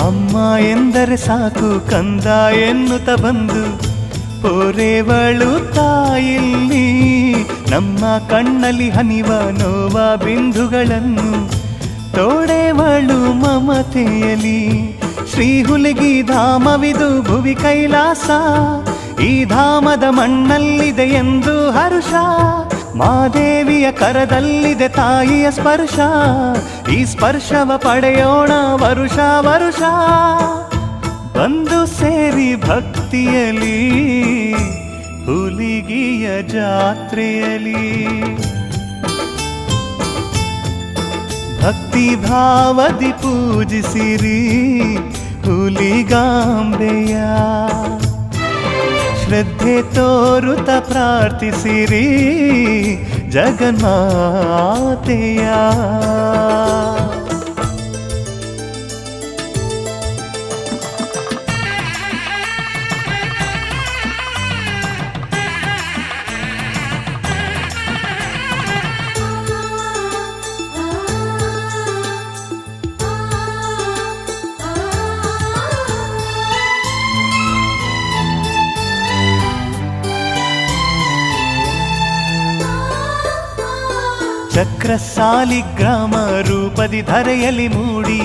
ಅಮ್ಮ ಎಂದರೆ ಸಾಕು ಕಂದ ಎನ್ನುತ್ತ ಬಂದು ಪೋರೆವಳು ತಾಯಿಲ್ಲಿ ನಮ್ಮ ಕಣ್ಣಲ್ಲಿ ಹನಿವ ನೋವ ಬಿಂದುಗಳನ್ನು ತೋಡೆವಳು ಮಮತೆಯಲಿ. ಶ್ರೀ ಹುಲಿಗಿ ಧಾಮವಿದು ಭುವಿ ಕೈಲಾಸ, ಈ ಧಾಮದ ಮಣ್ಣಲ್ಲಿದೆ ಎಂದು ಹರುಷ. ಮಾದೇವಿಯ ಕರದಲ್ಲಿದೆ ತಾಯಿಯ ಸ್ಪರ್ಶ, ಈ ಸ್ಪರ್ಶವ ಪಡೆಯೋಣ ವರುಷ ವರುಷ. ಬಂದು ಸೇರಿ ಭಕ್ತಿಯಲಿ ಹುಲಿಗಿಯ ಜಾತ್ರೆಯಲಿ, ಭಕ್ತಿ ಭಾವದಿ ಪೂಜಿಸಿರಿ ಹುಲಿಗಾಂಬೆಯ. ಶ್ರದ್ಧೆ ತೋರುತ್ತ ಪ್ರಾರ್ಥಿಸಿರಿ ಜಗನ್ಮಾತೆಯ. ಚಕ್ರ ಸಾಲಿಗ್ರಾಮ ರೂಪದಿ ಧರೆಯಲ್ಲಿ ಮೂಡಿ